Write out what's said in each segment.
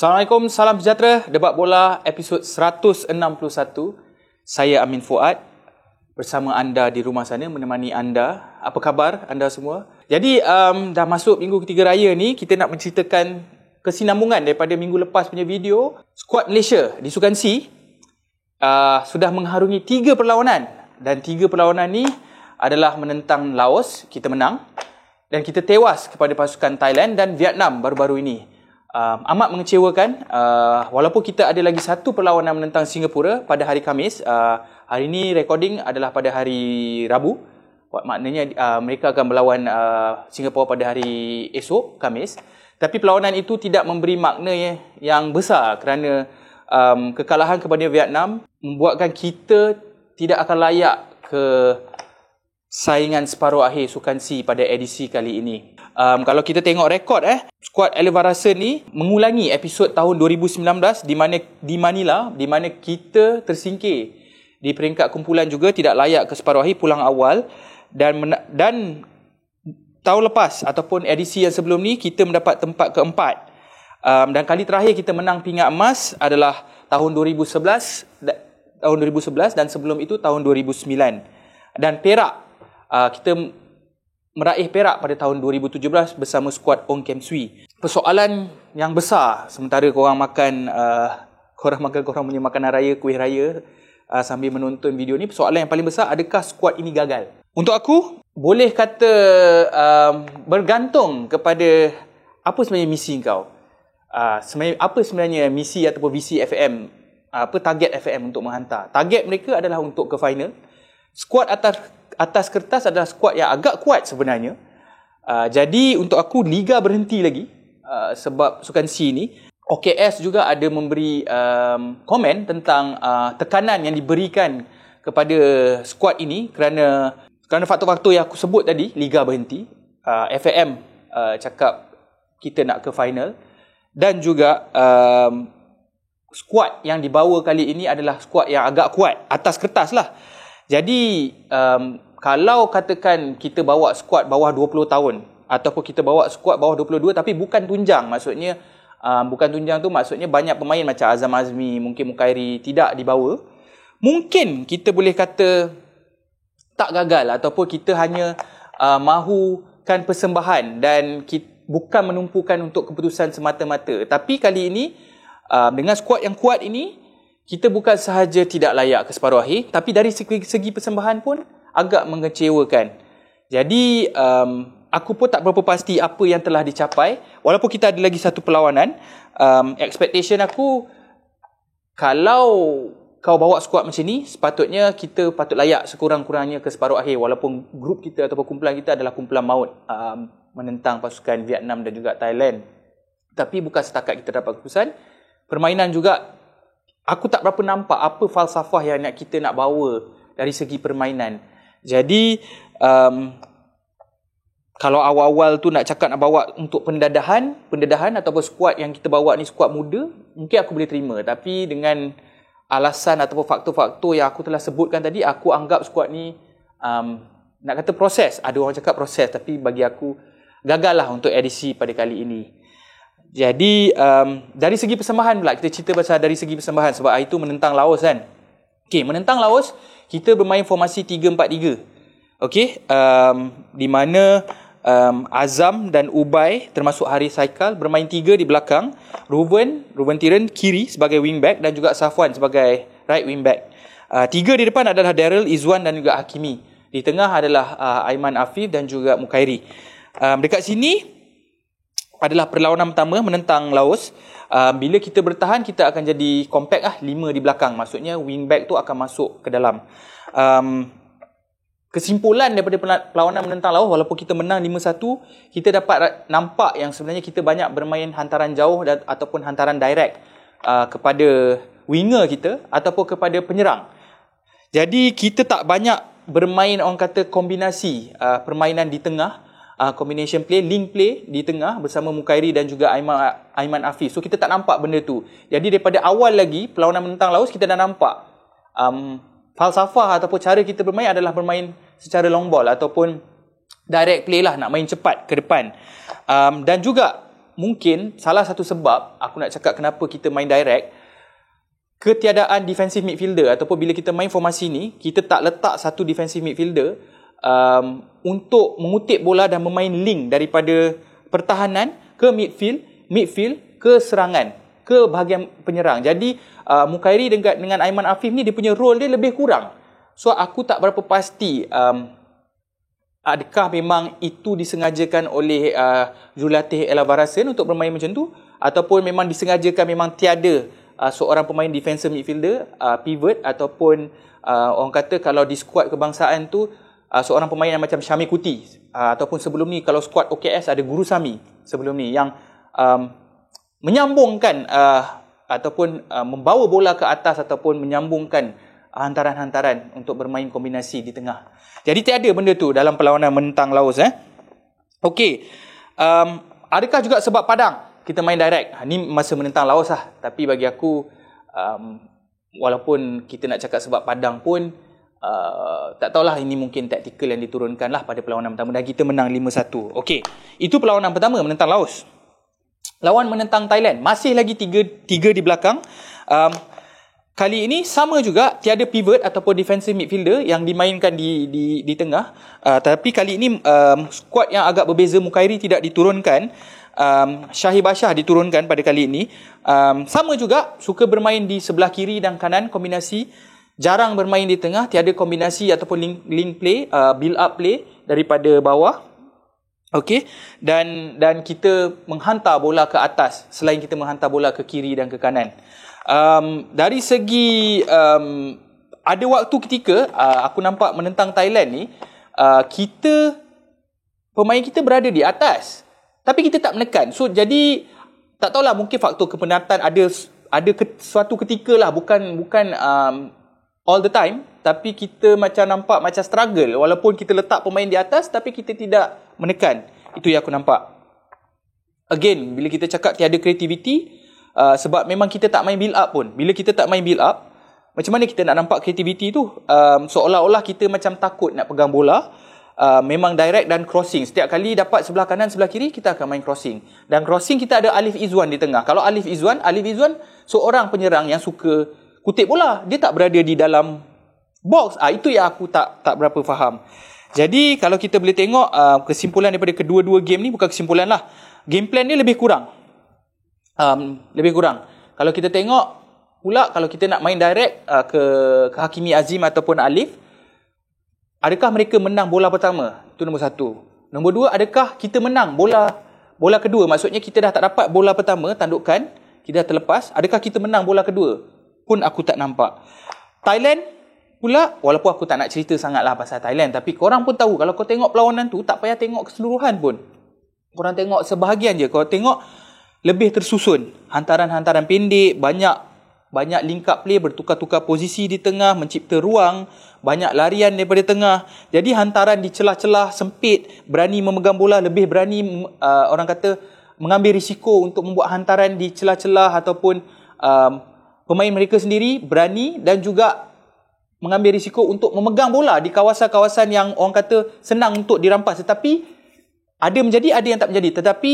Assalamualaikum, salam sejahtera. Debat Bola episod 161. Saya Amin Fuad bersama anda di rumah sana, menemani anda. Apa khabar anda semua? Jadi dah masuk minggu ketiga raya ni, kita nak menceritakan kesinambungan daripada minggu lepas punya video. Skuad Malaysia di Sukan C sudah mengharungi 3 perlawanan, dan 3 perlawanan ni adalah menentang Laos, kita menang, dan kita tewas kepada pasukan Thailand dan Vietnam baru-baru ini. Amat mengecewakan, walaupun kita ada lagi satu perlawanan menentang Singapura pada hari Khamis. Hari ini recording adalah pada hari Rabu, maknanya mereka akan melawan Singapura pada hari esok, Khamis. Tapi perlawanan itu tidak memberi makna yang besar kerana kekalahan kepada Vietnam membuatkan kita tidak akan layak ke saingan separuh akhir Sukan C pada edisi kali ini. Kalau kita tengok rekod skuad Elevarasen ni mengulangi episod tahun 2019 di Manila, di mana kita tersingkir di peringkat kumpulan juga, tidak layak ke separuh akhir, pulang awal, dan tahun lepas ataupun edisi yang sebelum ni kita mendapat tempat keempat. Dan kali terakhir kita menang pingat emas adalah tahun 2011 dan sebelum itu tahun 2009. Dan perak, kita meraih perak pada tahun 2017 bersama skuad Ong Kem Swee. Persoalan yang besar sementara korang punya makanan raya, kuih raya sambil menonton video ni, persoalan yang paling besar, adakah skuad ini gagal? Untuk aku, boleh kata bergantung kepada apa sebenarnya misi kau. Apa sebenarnya misi ataupun visi FAM, apa target FAM untuk menghantar. Target mereka adalah untuk ke final. Skuad atas kertas adalah skuad yang agak kuat sebenarnya. Jadi untuk aku, liga berhenti lagi sebab Sukan C ni. OKS juga ada memberi komen tentang tekanan yang diberikan kepada skuad ini kerana faktor-faktor yang aku sebut tadi. Liga berhenti, FAM cakap kita nak ke final, dan juga skuad yang dibawa kali ini adalah skuad yang agak kuat atas kertas lah. Jadi kalau katakan kita bawa skuad bawah 20 tahun ataupun kita bawa skuad bawah 22 tapi bukan tunjang, maksudnya bukan tunjang tu maksudnya banyak pemain macam Azam Azmi, mungkin Mukairi tidak dibawa, mungkin kita boleh kata tak gagal ataupun kita hanya mahukan persembahan dan bukan menumpukan untuk keputusan semata-mata. Tapi kali ini dengan skuad yang kuat ini, kita bukan sahaja tidak layak ke separuh akhir, tapi dari segi persembahan pun agak mengecewakan. Jadi aku pun tak berapa pasti apa yang telah dicapai. Walaupun kita ada lagi satu perlawanan, expectation aku, kalau kau bawa skuad macam ni, sepatutnya kita patut layak sekurang-kurangnya ke separuh akhir. Walaupun grup kita ataupun kumpulan kita adalah kumpulan maut, menentang pasukan Vietnam dan juga Thailand. Tapi bukan setakat kita dapat keputusan, permainan juga aku tak berapa nampak apa falsafah yang kita nak bawa dari segi permainan. Jadi kalau awal-awal tu nak cakap nak bawa untuk pendadahan ataupun skuad yang kita bawa ni skuad muda, mungkin aku boleh terima. Tapi dengan alasan ataupun faktor-faktor yang aku telah sebutkan tadi, aku anggap skuad ni nak kata proses. Ada orang cakap proses, tapi bagi aku gagal lah untuk edisi pada kali ini. Jadi dari segi persembahan pula, kita cerita pasal dari segi persembahan, sebab hari itu menentang Laos kan. Okey, menentang Laos kita bermain formasi 3-4-3. Okey, di mana Azam dan Ubay termasuk Haris Haikal bermain 3 di belakang, Ruben Tiren kiri sebagai wingback dan juga Safwan sebagai right wingback. 3 di depan adalah Daryl, Izwan dan juga Hakimi. Di tengah adalah Aiman Afif dan juga Mukairi. Dekat sini adalah perlawanan pertama menentang Laos. Bila kita bertahan, kita akan jadi compact 5 di belakang. Maksudnya wingback tu akan masuk ke dalam. Kesimpulan daripada perlawanan menentang Laos, walaupun kita menang 5-1, kita dapat nampak yang sebenarnya kita banyak bermain hantaran jauh ataupun hantaran direct kepada winger kita ataupun kepada penyerang. Jadi kita tak banyak bermain, orang kata, kombinasi permainan di tengah, combination play, link play di tengah bersama Mukairi dan juga Aiman Afif. So kita tak nampak benda tu. Jadi daripada awal lagi perlawanan menentang Laos, kita dah nampak falsafah ataupun cara kita bermain adalah bermain secara long ball ataupun direct play lah, nak main cepat ke depan. Dan juga mungkin salah satu sebab aku nak cakap kenapa kita main direct, ketiadaan defensive midfielder ataupun bila kita main formasi ni, kita tak letak satu defensive midfielder untuk mengutip bola dan memain link daripada pertahanan ke midfield ke serangan, ke bahagian penyerang. Jadi Mukairi dengan Aiman Afif ni dia punya role dia lebih kurang. So aku tak berapa pasti adakah memang itu disengajakan oleh jurulatih Ella Varasen untuk bermain macam tu, ataupun memang disengajakan memang tiada seorang pemain defensive midfielder, pivot, ataupun orang kata kalau di skuad kebangsaan tu seorang pemain yang macam Syami Kuti, ataupun sebelum ni kalau skuad OKS ada Guru Sami sebelum ni yang menyambungkan ataupun membawa bola ke atas ataupun menyambungkan hantaran-hantaran untuk bermain kombinasi di tengah. Jadi tiada benda tu dalam perlawanan menentang Laos. Okey. Adakah juga sebab Padang kita main direct? Ni masa menentang Laos lah. Tapi bagi aku, walaupun kita nak cakap sebab Padang pun, tak tahulah, ini mungkin taktikal yang diturunkan lah pada perlawanan pertama dan kita menang 5-1. Okey. Itu perlawanan pertama menentang Laos. Lawan menentang Thailand, masih lagi tiga di belakang. Kali ini sama juga, tiada pivot ataupun defensive midfielder yang dimainkan di tengah. Tapi kali ini skuad yang agak berbeza. Mukairi tidak diturunkan, Syahir Bashar diturunkan pada kali ini. Sama juga, suka bermain di sebelah kiri dan kanan, kombinasi. Jarang bermain di tengah, tiada kombinasi ataupun link play, build up play daripada bawah. Okey, dan kita menghantar bola ke atas selain kita menghantar bola ke kiri dan ke kanan. Dari segi ada waktu ketika aku nampak menentang Thailand ni, pemain kita berada di atas tapi kita tak menekan. So jadi tak tahulah, mungkin faktor kepenatan ada suatu ketika lah, bukan all the time, tapi kita macam nampak macam struggle walaupun kita letak pemain di atas tapi kita tidak menekan. Itu yang aku nampak. Again, bila kita cakap tiada kreativiti, sebab memang kita tak main build up pun. Bila kita tak main build up, macam mana kita nak nampak kreativiti tu? Seolah-olah kita macam takut nak pegang bola. Memang direct dan crossing. Setiap kali dapat sebelah kanan, sebelah kiri, kita akan main crossing. Dan crossing kita ada Alif Izwan di tengah. Kalau Alif Izwan seorang penyerang yang suka kutip bola. Dia tak berada di dalam box. Itu yang aku tak berapa faham. Jadi kalau kita boleh tengok kesimpulan daripada kedua-dua game ni, bukan kesimpulan lah, game plan dia lebih kurang. Kalau kita tengok pula, kalau kita nak main direct ke Hakimi Azim ataupun Alif, adakah mereka menang bola pertama? Itu nombor satu. Nombor dua, adakah kita menang bola kedua? Maksudnya kita dah tak dapat bola pertama, tandukan, kita dah terlepas. Adakah kita menang bola kedua? Pun aku tak nampak. Thailand pula, walaupun aku tak nak cerita sangatlah pasal Thailand, tapi korang pun tahu, kalau kau tengok perlawanan tu, tak payah tengok keseluruhan pun. Korang tengok sebahagian je. Korang tengok lebih tersusun. Hantaran-hantaran pendek, banyak link up play, bertukar-tukar posisi di tengah, mencipta ruang, banyak larian daripada tengah. Jadi hantaran di celah-celah sempit, berani memegang bola, lebih berani orang kata mengambil risiko untuk membuat hantaran di celah-celah, ataupun pemain mereka sendiri berani dan juga mengambil risiko untuk memegang bola di kawasan-kawasan yang orang kata senang untuk dirampas. Tetapi ada menjadi, ada yang tak menjadi. Tetapi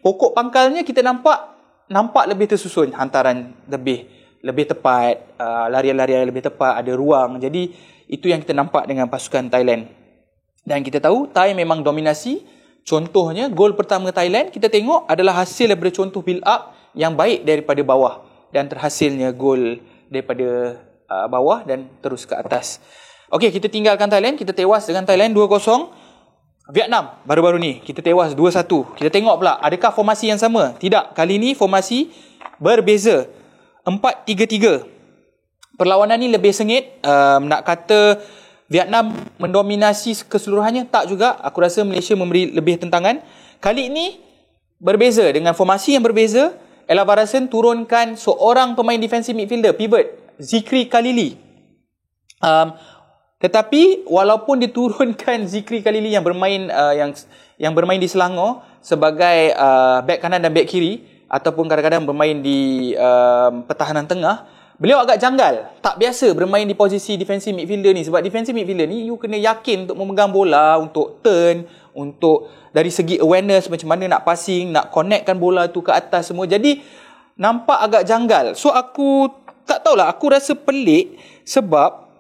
pokok pangkalnya kita nampak lebih tersusun, hantaran lebih tepat, larian-larian lebih tepat, ada ruang. Jadi itu yang kita nampak dengan pasukan Thailand. Dan kita tahu Thai memang dominasi. Contohnya gol pertama Thailand kita tengok adalah hasil daripada contoh build up yang baik daripada bawah, dan terhasilnya gol daripada bawah dan terus ke atas. Okey, kita tinggalkan Thailand, kita tewas dengan Thailand 2-0. Vietnam baru-baru ni kita tewas 2-1. Kita tengok pula, adakah formasi yang sama? Tidak, kali ni formasi berbeza. 4-3-3. Perlawanan ni lebih sengit. Nak kata Vietnam mendominasi keseluruhannya, tak juga. Aku rasa Malaysia memberi lebih tentangan. Kali ini berbeza, dengan formasi yang berbeza. Ella Varasen turunkan seorang pemain defensive midfielder, pivot, Zikri Khalili. Tetapi walaupun diturunkan Zikri Khalili yang bermain yang bermain di Selangor sebagai back kanan dan back kiri, ataupun kadang-kadang bermain di pertahanan tengah, beliau agak janggal. Tak biasa bermain di posisi defensive midfielder ni. Sebab defensive midfielder ni you kena yakin untuk memegang bola, untuk turn, untuk dari segi awareness macam mana nak passing, nak connectkan bola tu ke atas semua. Jadi nampak agak janggal. So aku tak tahulah, aku rasa pelik sebab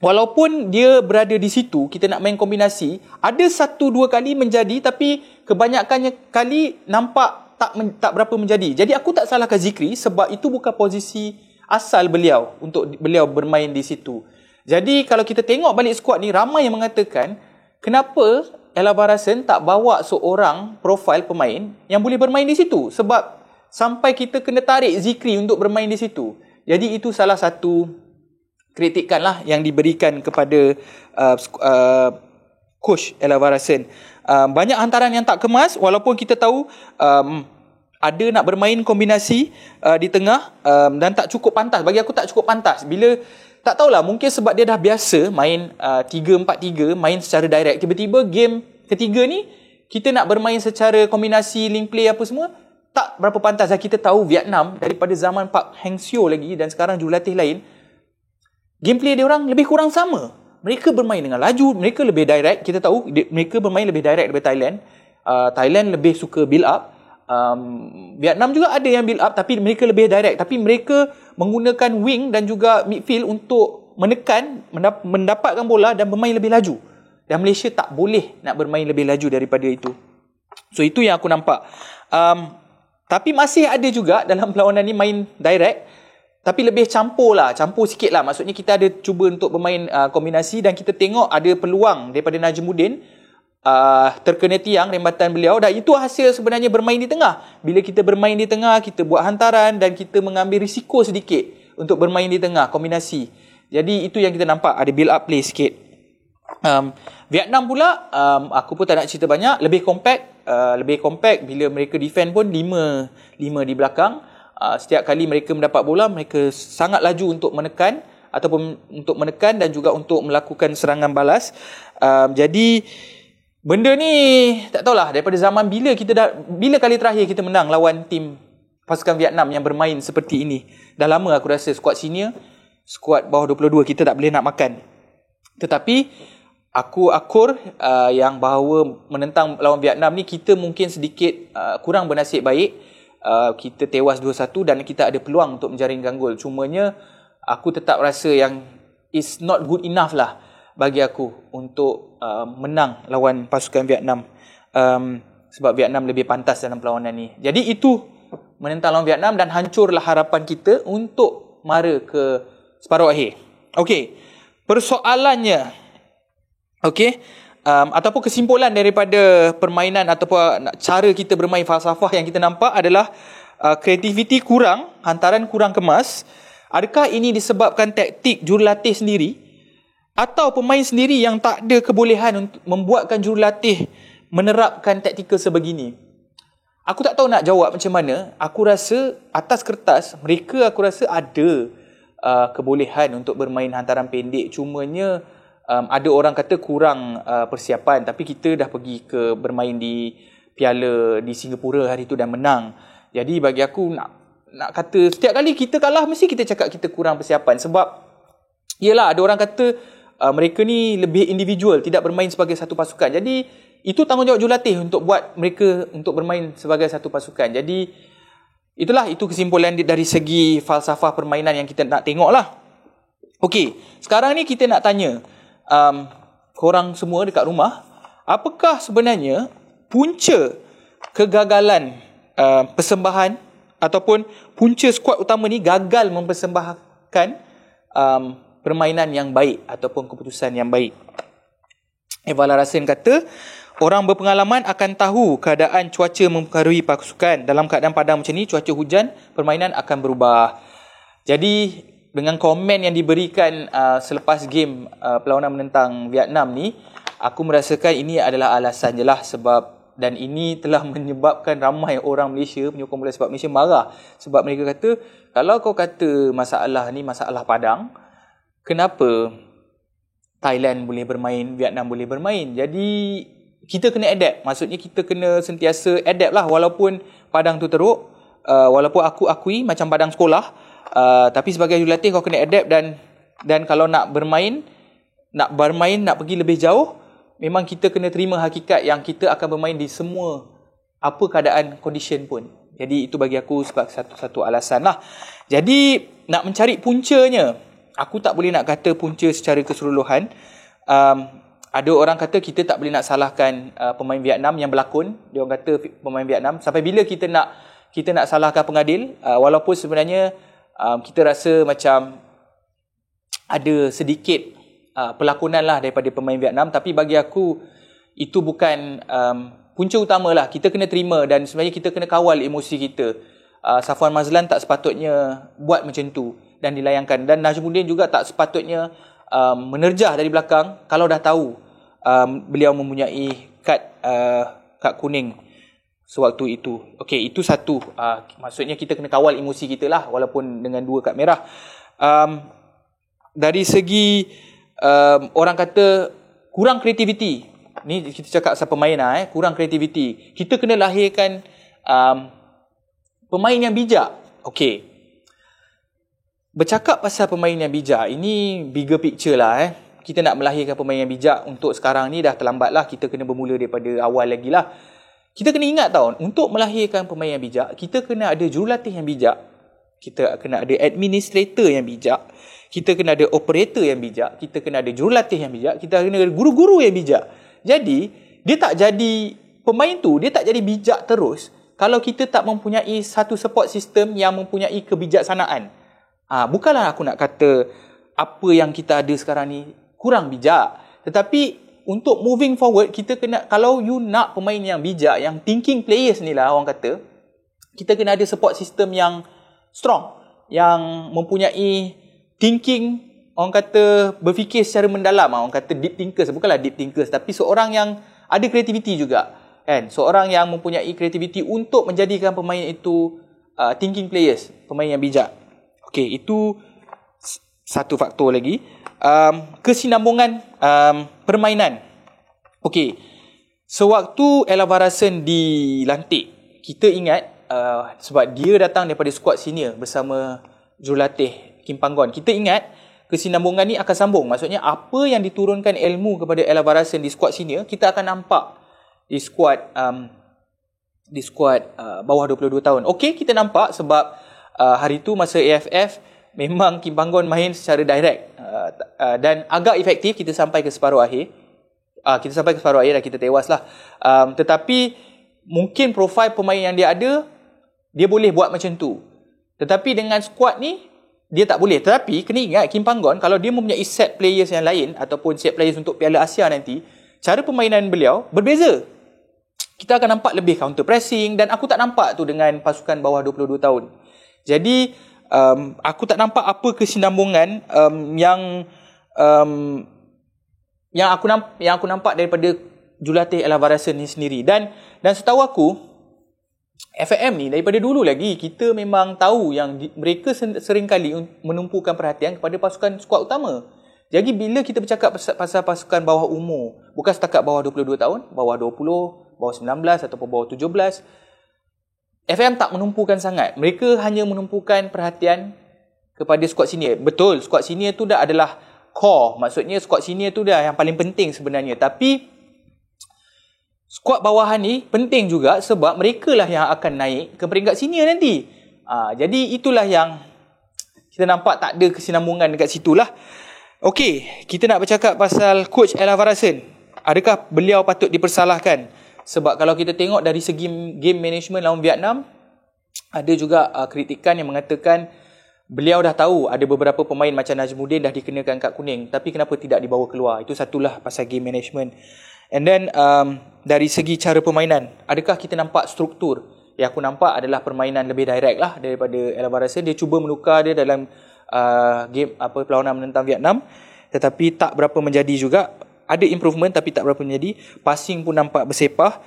walaupun dia berada di situ, kita nak main kombinasi, ada 1-2 kali menjadi, tapi kebanyakannya kali nampak tak berapa menjadi. Jadi aku tak salahkan Zikri sebab itu bukan posisi asal beliau untuk beliau bermain di situ. Jadi kalau kita tengok balik skuad ni, ramai yang mengatakan kenapa Ella Barasan tak bawa seorang profil pemain yang boleh bermain di situ, sebab sampai kita kena tarik Zikri untuk bermain di situ. Jadi itu salah satu kritikan lah yang diberikan kepada coach Ella Barasan. Banyak hantaran yang tak kemas, walaupun kita tahu ada nak bermain kombinasi di tengah dan tak cukup pantas. Bagi aku tak cukup pantas. Bila tak tahulah, mungkin sebab dia dah biasa main 3-4-3, main secara direct. Tiba-tiba game ketiga ni kita nak bermain secara kombinasi link play apa semua, tak berapa pantas. Dan kita tahu Vietnam daripada zaman Park Hang-seo lagi dan sekarang jurulatih lain, gameplay dia orang lebih kurang sama. Mereka bermain dengan laju, mereka lebih direct. Kita tahu mereka bermain lebih direct daripada Thailand. Thailand lebih suka build up. Vietnam juga ada yang build up, tapi mereka lebih direct. Tapi mereka menggunakan wing dan juga midfield untuk menekan, mendapatkan bola dan bermain lebih laju. Dan Malaysia tak boleh nak bermain lebih laju daripada itu. So itu yang aku nampak. Tapi masih ada juga dalam perlawanan ni main direct, tapi lebih campur sikit lah. Maksudnya kita ada cuba untuk bermain kombinasi, dan kita tengok ada peluang daripada Najmuddin terkena tiang rembatan beliau, dan itu hasil sebenarnya bermain di tengah. Bila kita bermain di tengah, kita buat hantaran dan kita mengambil risiko sedikit untuk bermain di tengah kombinasi. Jadi itu yang kita nampak, ada build up play sikit. Vietnam pula, aku pun tak nak cerita banyak, lebih compact. Bila mereka defend pun 5 di belakang. Setiap kali mereka mendapat bola, mereka sangat laju untuk menekan dan juga untuk melakukan serangan balas. Jadi benda ni tak tahulah daripada zaman bila kali terakhir kita menang lawan tim pasukan Vietnam yang bermain seperti ini. Dah lama aku rasa skuad senior, skuad bawah 22 kita tak boleh nak makan. Tetapi aku akur yang bahawa menentang lawan Vietnam ni kita mungkin sedikit kurang bernasib baik. Kita tewas 2-1 dan kita ada peluang untuk menjaringkan gol. Cumanya aku tetap rasa yang it's not good enough lah bagi aku untuk menang lawan pasukan Vietnam. Sebab Vietnam lebih pantas dalam perlawanan ni. Jadi itu menentang lawan Vietnam, dan hancurlah harapan kita untuk mara ke separuh akhir. Okey, persoalannya, ataupun kesimpulan daripada permainan ataupun cara kita bermain, falsafah yang kita nampak adalah kreativiti kurang, hantaran kurang kemas. Adakah ini disebabkan taktik jurulatih sendiri atau pemain sendiri yang tak ada kebolehan untuk membuatkan jurulatih menerapkan taktikal sebegini? Aku tak tahu nak jawab macam mana. Aku rasa atas kertas mereka, aku rasa ada kebolehan untuk bermain hantaran pendek. Cumanya ada orang kata kurang persiapan, tapi kita dah pergi ke bermain di Piala di Singapura hari tu dan menang. Jadi bagi aku nak kata setiap kali kita kalah mesti kita cakap kita kurang persiapan, sebab yelah ada orang kata mereka ni lebih individual, tidak bermain sebagai satu pasukan. Jadi itu tanggungjawab jurulatih untuk buat mereka untuk bermain sebagai satu pasukan. Jadi itu kesimpulan dari segi falsafah permainan yang kita nak tengok lah. Okey, sekarang ni kita nak tanya korang semua dekat rumah, apakah sebenarnya punca kegagalan persembahan ataupun punca skuad utama ni gagal mempersembahkan permainan yang baik ataupun keputusan yang baik? Ella Barasan kata, orang berpengalaman akan tahu keadaan cuaca mempengaruhi pasukan. Dalam keadaan padang macam ni, cuaca hujan, permainan akan berubah. Jadi dengan komen yang diberikan selepas game perlawanan menentang Vietnam ni, aku merasakan ini adalah alasan je lah, sebab dan ini telah menyebabkan ramai orang Malaysia, penyokong bola sepak Malaysia marah, sebab mereka kata, kalau kau kata masalah ni masalah padang, kenapa Thailand boleh bermain, Vietnam boleh bermain? Jadi kita kena adapt. Maksudnya kita kena sentiasa adapt lah, walaupun padang tu teruk, walaupun aku akui macam padang sekolah, tapi sebagai jurulatih kau kena adapt, dan kalau nak bermain, nak pergi lebih jauh, memang kita kena terima hakikat yang kita akan bermain di semua apa keadaan condition pun. Jadi itu bagi aku sebab satu alasan lah. Jadi nak mencari puncanya, aku tak boleh nak kata punca secara keseluruhan. Ada orang kata kita tak boleh nak salahkan pemain Vietnam yang berlakon. Dia orang kata pemain Vietnam, sampai bila kita nak salahkan pengadil, walaupun sebenarnya kita rasa macam ada sedikit pelakonan lah daripada pemain Vietnam, tapi bagi aku itu bukan punca utama lah. Kita kena terima dan sebenarnya kita kena kawal emosi kita. Safwan Mazlan tak sepatutnya buat macam tu dan dilayangkan, dan Najmuddin juga tak sepatutnya menerjah dari belakang kalau dah tahu beliau mempunyai kad kuning sewaktu itu. Okey, itu satu. Maksudnya kita kena kawal emosi kita lah walaupun dengan 2 kad merah. Dari segi orang kata kurang kreativiti. Ni kita cakap pasal pemain lah, kurang kreativiti. Kita kena lahirkan pemain yang bijak. Okey. Bercakap pasal pemain yang bijak, ini bigger picture lah. Kita nak melahirkan pemain yang bijak untuk sekarang ni dah terlambat lah. Kita kena bermula daripada awal lagi lah. Kita kena ingat tau, untuk melahirkan pemain yang bijak, kita kena ada jurulatih yang bijak. Kita kena ada administrator yang bijak. Kita kena ada operator yang bijak. Kita kena ada jurulatih yang bijak. Kita kena ada guru-guru yang bijak. Jadi, dia tak jadi, pemain tu, dia tak jadi bijak terus kalau kita tak mempunyai satu support system yang mempunyai kebijaksanaan. Bukanlah aku nak kata apa yang kita ada sekarang ni kurang bijak. Tetapi, untuk moving forward, kita kena, kalau you nak pemain yang bijak, yang thinking players ni lah orang kata, kita kena ada support system yang strong, yang mempunyai thinking, orang kata berfikir secara mendalam. Orang kata deep thinkers, bukanlah deep thinkers, tapi seorang yang ada kreativiti juga, kan? Seorang yang mempunyai kreativiti untuk menjadikan pemain itu thinking players, pemain yang bijak. Okey, itu satu faktor lagi. Kesinambungan permainan. Okey, sewaktu Ella Varasen dilantik, kita ingat sebab dia datang daripada skuad senior bersama jurulatih Kim Panggon. Kita ingat kesinambungan ni akan sambung. Maksudnya apa yang diturunkan ilmu kepada Ella Varasen di skuad senior, kita akan nampak di skuad bawah 22 tahun. Okey, kita nampak sebab hari tu masa AFF memang Kim Panggon main secara direct dan agak efektif. Kita sampai ke separuh akhir. Dan kita tewas lah. Tetapi mungkin profil pemain yang dia ada, dia boleh buat macam tu. Tetapi dengan skuad ni dia tak boleh. Tetapi kena ingat, Kim Panggon kalau dia mempunyai set players yang lain ataupun set players untuk Piala Asia nanti, cara permainan beliau berbeza. Kita akan nampak lebih counter pressing, dan aku tak nampak tu dengan pasukan bawah 22 tahun. Jadi aku tak nampak apa kesinambungan yang aku nampak daripada jurulatih Ella Varasen ni sendiri. Dan setahu aku, FAM ni daripada dulu lagi kita memang tahu yang mereka seringkali menumpukan perhatian kepada pasukan skuad utama. Jadi bila kita bercakap pasal pasukan bawah umur, bukan setakat bawah 22 tahun, bawah 20, bawah 19 ataupun bawah 17, FAM tak menumpukan sangat. Mereka hanya menumpukan perhatian kepada skuad senior. Betul, skuad senior tu dah adalah core. Maksudnya skuad senior tu dah yang paling penting sebenarnya. Tapi skuad bawahan ni penting juga sebab mereka lah yang akan naik ke peringkat senior nanti. Jadi itulah yang kita nampak tak ada kesinambungan dekat situlah. Okey, kita nak bercakap pasal coach Ella Varasen. Adakah beliau patut dipersalahkan? Sebab kalau kita tengok dari segi game management lawan Vietnam, ada juga kritikan yang mengatakan beliau dah tahu ada beberapa pemain macam Najmuddin dah dikenakan kad kuning, tapi kenapa tidak dibawa keluar? Itu satulah pasal game management. And then dari segi cara permainan, adakah kita nampak struktur? Yang aku nampak adalah permainan lebih direct lah daripada Ella Varasen. Dia cuba menukar dia dalam game perlawanan menentang Vietnam, tetapi tak berapa menjadi juga. Ada improvement tapi tak berapa menjadi. Passing pun nampak bersepah.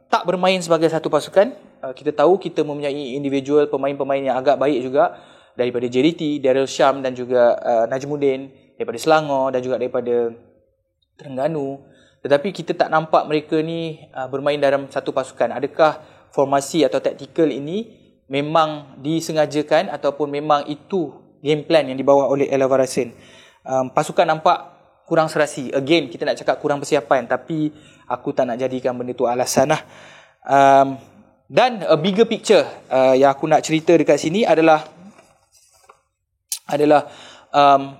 Tak bermain sebagai satu pasukan. Kita tahu kita mempunyai individual pemain-pemain yang agak baik juga, daripada JDT, Daryl Sham dan juga Najmuddin, daripada Selangor dan juga daripada Terengganu. Tetapi kita tak nampak mereka ni bermain dalam satu pasukan. Adakah formasi atau taktikal ini memang disengajakan ataupun memang itu game plan yang dibawa oleh Ella Varasen? Pasukan nampak kurang serasi. Again, kita nak cakap kurang persiapan, tapi aku tak nak jadikan benda tu alasan lah. Dan a bigger picture yang aku nak cerita dekat sini adalah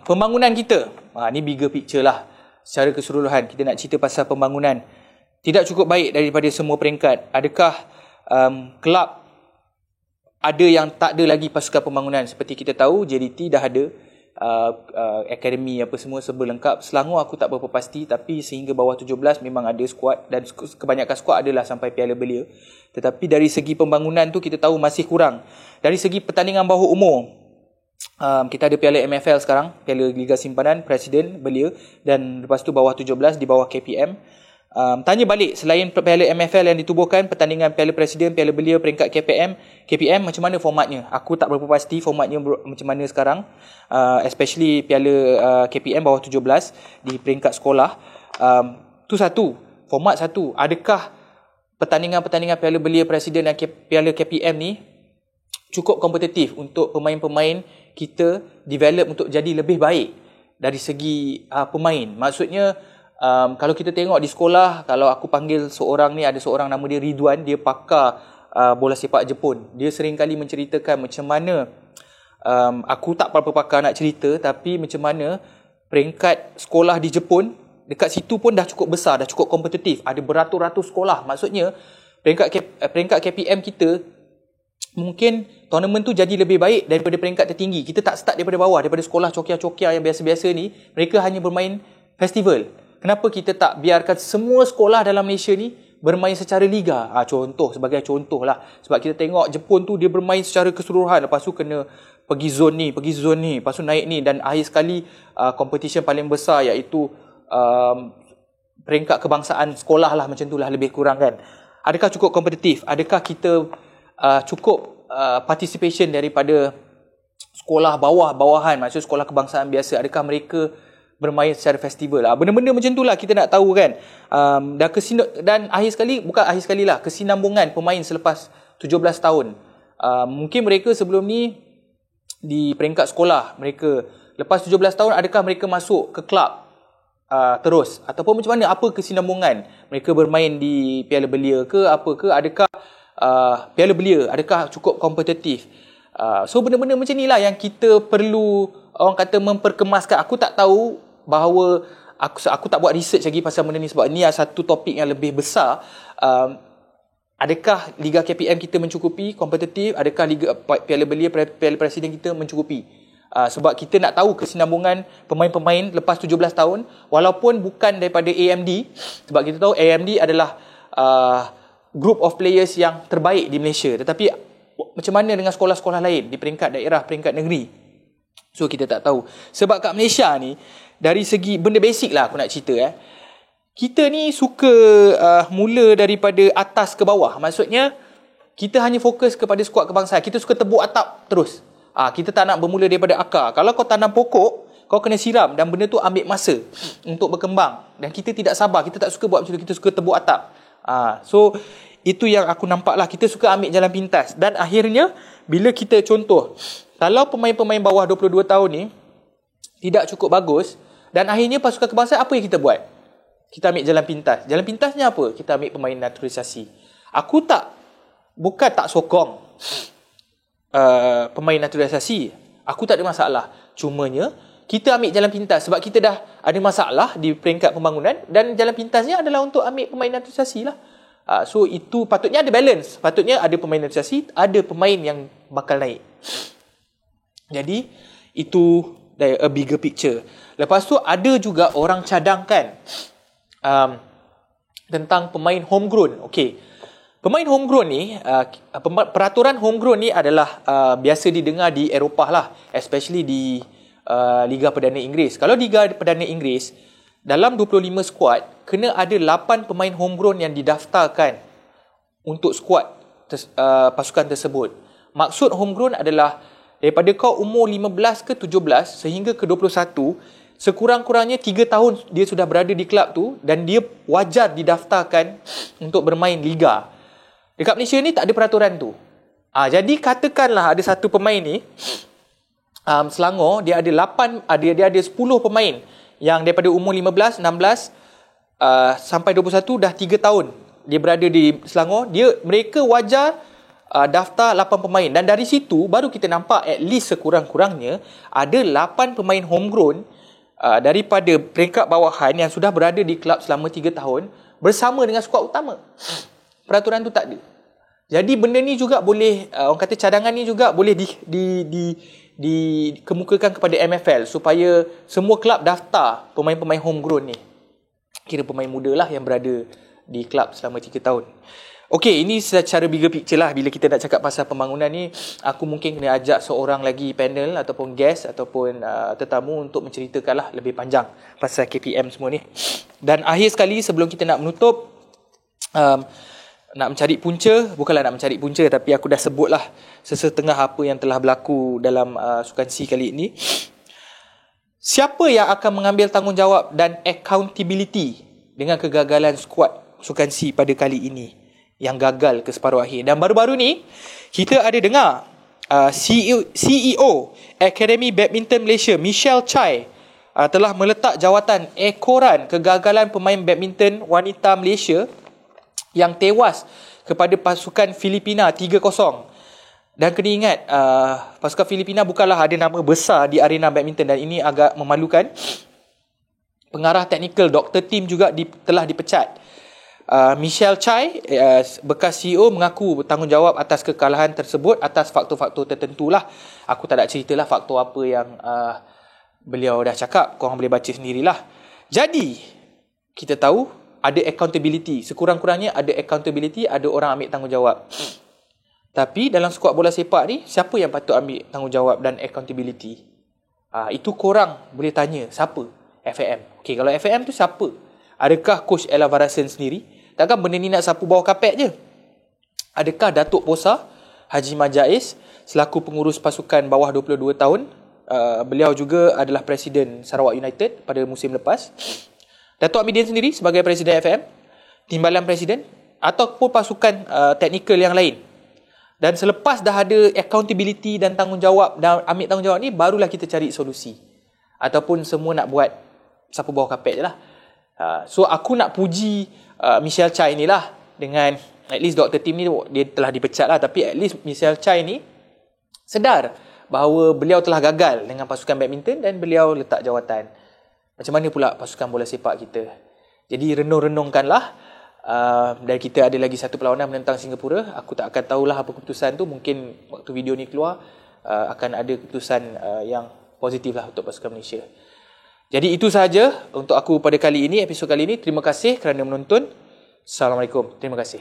pembangunan kita. Ni bigger picture lah. Secara keseluruhan, kita nak cerita pasal pembangunan. Tidak cukup baik daripada semua peringkat. Adakah kelab ada yang tak ada lagi pasukan pembangunan? Seperti kita tahu, JDT dah ada akademi apa semua serba lengkap. Selangor aku tak berapa pasti, tapi sehingga bawah 17 memang ada skuad, dan kebanyakan skuad adalah sampai Piala Belia. Tetapi dari segi pembangunan tu kita tahu masih kurang. Dari segi pertandingan bawah umur, kita ada Piala MFL sekarang, Piala Liga Simpanan, Presiden, Belia, dan lepas tu bawah 17 di bawah KPM. Tanya balik, selain Piala MFL yang ditubuhkan, pertandingan Piala Presiden, Piala Belia, peringkat KPM macam mana formatnya? Aku tak berapa pasti formatnya macam mana sekarang, especially Piala KPM bawah 17 di peringkat sekolah. Tu satu, format satu. Adakah pertandingan-pertandingan Piala Belia Presiden dan Piala KPM ni cukup kompetitif untuk pemain-pemain kita develop untuk jadi lebih baik dari segi pemain? Maksudnya, kalau kita tengok di sekolah, kalau aku panggil seorang ni, ada seorang nama dia Ridwan, dia pakar bola sepak Jepun. Dia sering kali menceritakan macam mana, aku tak berapa pakar nak cerita, tapi macam mana peringkat sekolah di Jepun, dekat situ pun dah cukup besar, dah cukup kompetitif. Ada beratus-ratus sekolah. Maksudnya, peringkat KPM kita, mungkin tournament tu jadi lebih baik daripada peringkat tertinggi. Kita tak start daripada bawah, daripada sekolah cokia-cokia yang biasa-biasa ni, mereka hanya bermain festival. Kenapa kita tak biarkan semua sekolah dalam Malaysia ni bermain secara liga? Sebagai contoh lah. Sebab kita tengok Jepun tu dia bermain secara keseluruhan. Lepas tu kena pergi zone ni, lepas tu naik ni. Dan akhir sekali competition paling besar iaitu peringkat kebangsaan sekolah lah, macam tu lah lebih kurang kan. Adakah cukup kompetitif? Adakah kita cukup participation daripada sekolah bawah-bawahan, maksud sekolah kebangsaan biasa? Adakah mereka bermain secara festival lah? Benda-benda macam tu lah kita nak tahu kan. Dan akhir sekali lah, kesinambungan pemain selepas 17 tahun. Mungkin mereka sebelum ni di peringkat sekolah, mereka lepas 17 tahun, adakah mereka masuk ke kelab terus? Ataupun macam mana, apa kesinambungan? Mereka bermain di Piala Belia ke apa ke? Adakah Piala Belia, adakah cukup kompetitif? So benda-benda macam ni lah yang kita perlu, orang kata, memperkemaskan. Aku tak tahu bahawa aku tak buat research lagi pasal benda ni, sebab ni satu topik yang lebih besar. Adakah Liga KPM kita mencukupi kompetitif? Adakah Liga Piala Belia, Piala Presiden kita mencukupi? Sebab kita nak tahu kesinambungan pemain-pemain lepas 17 tahun, walaupun bukan daripada AMD, sebab kita tahu AMD adalah group of players yang terbaik di Malaysia. Tetapi macam mana dengan sekolah-sekolah lain di peringkat daerah, peringkat negeri? So kita tak tahu. Sebab kat Malaysia ni, dari segi benda basic lah aku nak cerita. Kita ni suka mula daripada atas ke bawah. Maksudnya, kita hanya fokus kepada skuad kebangsaan. Kita suka tebuk atap terus. Kita tak nak bermula daripada akar. Kalau kau tanam pokok, kau kena siram, dan benda tu ambil masa untuk berkembang. Dan kita tidak sabar. Kita tak suka buat macam tu. Kita suka tebuk atap. So, itu yang aku nampak lah. Kita suka ambil jalan pintas. Dan akhirnya, bila kita contoh, kalau pemain-pemain bawah 22 tahun ni tidak cukup bagus, dan akhirnya pasukan kebangsaan, apa yang kita buat? Kita ambil jalan pintas. Jalan pintasnya apa? Kita ambil pemain naturalisasi. Aku bukan tak sokong pemain naturalisasi. Aku tak ada masalah. Cumanya, kita ambil jalan pintas sebab kita dah ada masalah di peringkat pembangunan, dan jalan pintasnya adalah untuk ambil pemain naturalisasi lah. So, itu patutnya ada balance. Patutnya ada pemain naturalisasi, ada pemain yang bakal naik. Jadi, itu a bigger picture. Lepas tu, ada juga orang cadangkan tentang pemain homegrown. Okey. Pemain homegrown ni, peraturan homegrown ni adalah biasa didengar di Eropah lah, especially di Liga Perdana Inggeris. Kalau Liga Perdana Inggeris, dalam 25 skuad, kena ada 8 pemain homegrown yang didaftarkan untuk skuad pasukan tersebut. Maksud homegrown adalah daripada kau umur 15 ke 17 sehingga ke 21, sekurang-kurangnya 3 tahun dia sudah berada di kelab tu, dan dia wajar didaftarkan untuk bermain liga. Dekat Malaysia ni tak ada peraturan tu. Jadi katakanlah ada satu pemain ni, Selangor, dia ada 10 pemain yang daripada umur 15, 16 sampai 21 dah 3 tahun dia berada di Selangor. Mereka wajar daftar 8 pemain, dan dari situ baru kita nampak at least sekurang-kurangnya ada 8 pemain homegrown daripada peringkat bawahan yang sudah berada di kelab selama 3 tahun bersama dengan skuad utama. Peraturan tu tak ada. Jadi benda ni juga boleh, orang kata cadangan ni juga boleh dikemukakan kepada MFL supaya semua kelab daftar pemain-pemain homegrown ni. Kira pemain muda lah yang berada di kelab selama 3 tahun. Okey, ini secara bigger picture lah. Bila kita nak cakap pasal pembangunan ni, aku mungkin kena ajak seorang lagi panel ataupun guest ataupun tetamu untuk menceritakan lah lebih panjang pasal KPM semua ni. Dan akhir sekali sebelum kita nak menutup, nak mencari punca, bukanlah nak mencari punca, tapi aku dah sebut lah sesetengah apa yang telah berlaku dalam Sukan C kali ini. Siapa yang akan mengambil tanggungjawab dan accountability dengan kegagalan skuad Sukan C pada kali ini yang gagal ke separuh akhir? Dan baru-baru ni kita ada dengar CEO Akademi Badminton Malaysia, Michelle Chai, telah meletak jawatan ekoran kegagalan pemain badminton wanita Malaysia yang tewas kepada pasukan Filipina 3-0. Dan kena ingat, pasukan Filipina bukanlah ada nama besar di arena badminton, dan ini agak memalukan. Pengarah teknikal Dr. Tim juga telah dipecat. Michelle Chai, bekas CEO, mengaku bertanggungjawab atas kekalahan tersebut atas faktor-faktor tertentu lah. Aku tak nak ceritalah faktor apa yang beliau dah cakap. Korang boleh baca sendirilah. Jadi, kita tahu ada accountability. Sekurang-kurangnya ada accountability, ada orang ambil tanggungjawab. Tapi dalam skuad bola sepak ni, siapa yang patut ambil tanggungjawab dan accountability? Itu korang boleh tanya. Siapa? FAM. Okey, kalau FAM tu siapa? Adakah Coach Ella Varasen sendiri? Takkan benda ni nak sapu bawah kapet je? Adakah Datuk Posa Haji Majais selaku pengurus pasukan bawah 22 tahun? Beliau juga adalah Presiden Sarawak United pada musim lepas. Datuk Amidin sendiri sebagai Presiden FAM, Timbalan Presiden, ataupun pasukan teknikal yang lain. Dan selepas dah ada accountability dan tanggungjawab dan ambil tanggungjawab ni, barulah kita cari solusi. Ataupun semua nak buat sapu bawah kapet je lah. So aku nak puji Michelle Chai ni lah, dengan at least Dr. Tim ni dia telah dipecat lah, tapi at least Michelle Chai ni sedar bahawa beliau telah gagal dengan pasukan badminton dan beliau letak jawatan. Macam mana pula pasukan bola sepak kita? Jadi renung-renungkanlah. Dan kita ada lagi satu perlawanan menentang Singapura. Aku tak akan tahulah apa keputusan tu. Mungkin waktu video ni keluar akan ada keputusan yang positif lah untuk pasukan Malaysia. Jadi itu sahaja untuk aku pada kali ini, episod kali ini. Terima kasih kerana menonton. Assalamualaikum. Terima kasih.